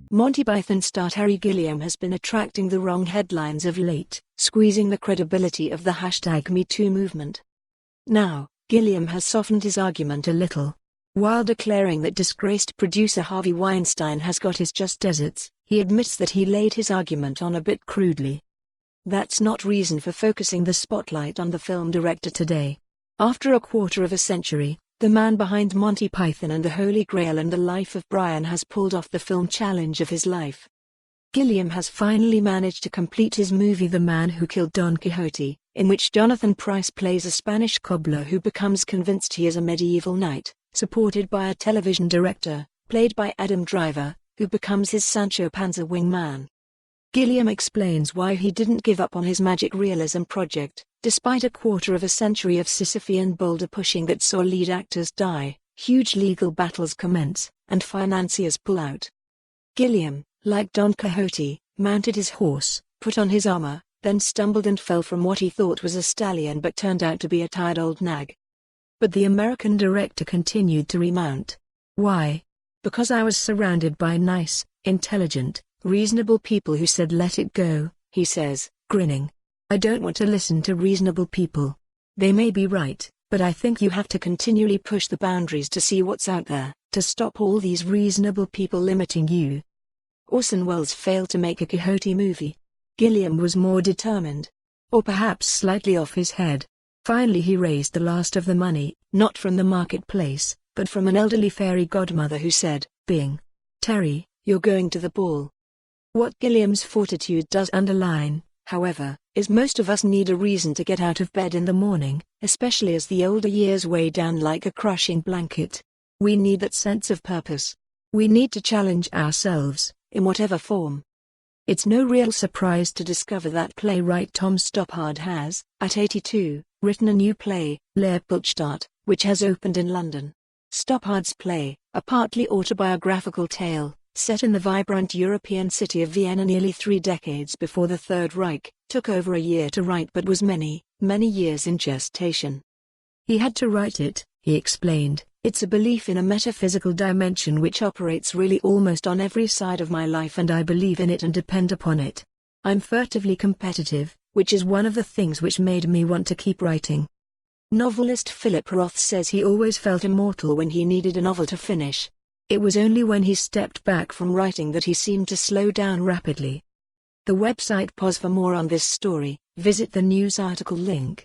Monty Python star Terry Gilliam has been attracting the wrong headlines of late, squeezing the credibility of the #MeToo movement. Now, Gilliam has softened his argument a little. While declaring that disgraced producer Harvey Weinstein has got his just desserts, he admits that he laid his argument on a bit crudely. That's not reason for focusing the spotlight on the film director today. After a quarter of a century, the man behind Monty Python and the Holy Grail and the Life of Brian has pulled off the film challenge of his life. Gilliam has finally managed to complete his movie The Man Who Killed Don Quixote, in which Jonathan Pryce plays a Spanish cobbler who becomes convinced he is a medieval knight, supported by a television director, played by Adam Driver, who becomes his Sancho Panza wingman. Gilliam explains why he didn't give up on his magic realism project, despite a quarter of a century of Sisyphean boulder pushing that saw lead actors die, huge legal battles commence, and financiers pull out. Gilliam, like Don Quixote, mounted his horse, put on his armor, then stumbled and fell from what he thought was a stallion but turned out to be a tired old nag. But the American director continued to remount. Why? Because I was surrounded by nice, intelligent, reasonable people who said let it go, he says, grinning. I don't want to listen to reasonable people. They may be right, but I think you have to continually push the boundaries to see what's out there, to stop all these reasonable people limiting you. Orson Welles failed to make a Quixote movie. Gilliam was more determined. Or perhaps slightly off his head. Finally he raised the last of the money, not from the marketplace, but from an elderly fairy godmother who said, Bing. Terry, you're going to the ball. What Gilliam's fortitude does underline, however, is most of us need a reason to get out of bed in the morning, especially as the older years weigh down like a crushing blanket. We need that sense of purpose. We need to challenge ourselves, in whatever form. It's no real surprise to discover that playwright Tom Stoppard has, at 82, written a new play, Leopoldstadt, which has opened in London. Stoppard's play, a partly autobiographical tale, set in the vibrant European city of Vienna nearly 3 decades before the Third Reich, took over a year to write but was many, many years in gestation. He had to write it, he explained. It's a belief in a metaphysical dimension which operates really almost on every side of my life and I believe in it and depend upon it. I'm furtively competitive, which is one of the things which made me want to keep writing. Novelist Philip Roth says he always felt immortal when he needed a novel to finish. It was only when he stepped back from writing that he seemed to slow down rapidly. The website pause for more on this story, visit the news article link.